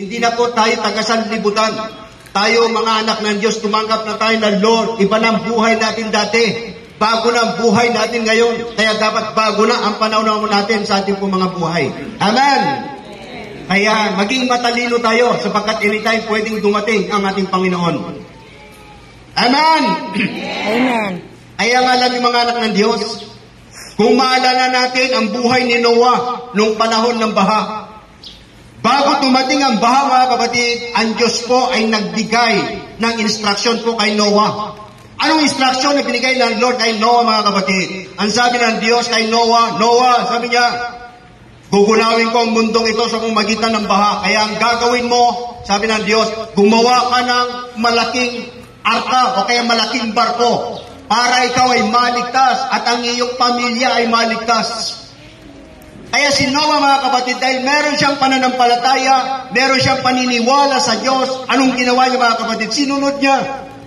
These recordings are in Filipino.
Hindi na po tayo tagasanlibutan. Tayo mga anak ng Diyos, tumanggap na tayo ng Lord. Iba na ang buhay natin dati. Bago na ang buhay natin ngayon. Kaya dapat bago na ang panahon natin sa ating mga buhay. Amen! Kaya maging matalino tayo sapagkat anytime pwedeng dumating ang ating Panginoon. Amen! Amen. Kaya nga lang yung mga anak ng Diyos, kung maalala natin ang buhay ni Noah nung panahon ng baha, bago dumating ang baha, mga kapatid, ang Diyos po ay nagbigay ng instruction po kay Noah. Anong instruction na binigay ng Lord kay Noah, mga kapatid? Ang sabi ng Diyos kay Noah, Noah, sabi niya, gugunawin ko ang mundong ito sa pamamagitan ng baha. Kaya ang gagawin mo, sabi ng Diyos, gumawa ka ng malaking arka o kaya malaking barko para ikaw ay maligtas at ang iyong pamilya ay maligtas. Kaya si Noah, mga kapatid, dahil meron siyang pananampalataya, meron siyang paniniwala sa Diyos, anong ginawa niya, mga kapatid? Sinunod niya.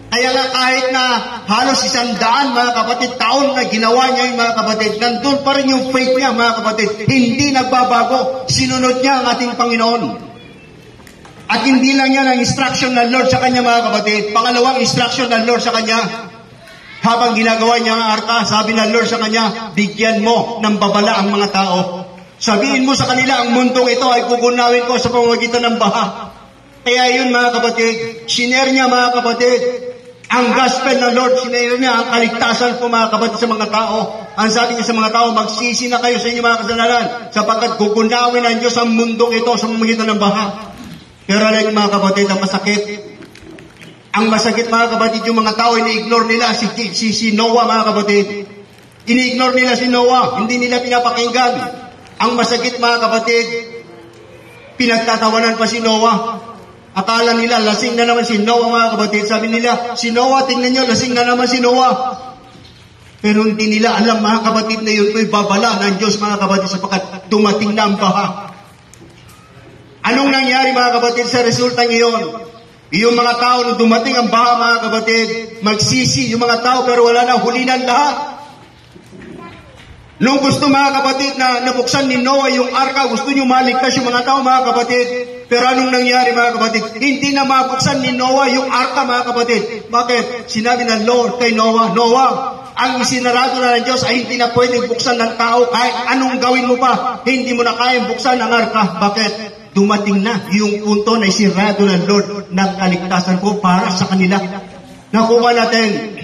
Kaya nga kahit na halos 100, mga kapatid, taon na ginawa niya yung mga kapatid, nandun pa rin yung faith niya, mga kapatid. Hindi nagbabago. Sinunod niya ang ating Panginoon. At hindi lang yan ang instruction ng Lord sa kanya, mga kapatid. Pangalawang instruction ng Lord sa kanya, habang ginagawa niya ang arka, sabi ng Lord sa kanya, bigyan mo ng babala ang mga tao. Sabihin mo sa kanila, ang mundong ito ay kukunawin ko sa pamamagitan ng baha. Kaya yun, mga kapatid, sinare niya, mga kapatid, ang gospel ng Lord, sinare niya ang kaligtasan po, mga kapatid, sa mga tao. Ang sabi niya sa mga tao, magsisi na kayo sa inyong mga kasalanan, sapagkat kukunawin ng Diyos ang mundong ito sa pamamagitan ng baha. Pero alam, mga kapatid, ang masakit. Ang masakit, mga kapatid, yung mga tao, ini-ignore nila si Noah, mga kapatid. Ini-ignore nila si Noah, hindi nila pinapakinggan. Ang masakit, mga kapatid, pinagtatawanan pa si Noah. Akala nila, lasing na naman si Noah, mga kapatid. Sabi nila, si Noah, tingnan nyo, lasing na naman si Noah. Pero hindi nila alam, mga kapatid, na yun po'y babala ng Diyos, mga kapatid, sapagkat dumating na ang baha. Anong nangyari, mga kapatid, sa resulta ngayon? Yung mga tao, nung dumating ang baha, mga kapatid, magsisi yung mga tao, pero wala na, huli na lahat. Nung gusto, mga kapatid, na nabuksan ni Noah yung arka, gusto nyo maligtas yung mga tao, mga kapatid. Pero anong nangyari, mga kapatid? Hindi na mabuksan ni Noah yung arka, mga kapatid. Bakit? Sinabi ng Lord kay Noah, Noah, ang isinarado na ng Diyos ay hindi na pwedeng buksan ng tao kahit anong gawin mo pa. Hindi mo na kayang buksan ang arka. Bakit? Dumating na yung punto na isirado ng Lord ng kaligtasan ko para sa kanila. Nakuha natin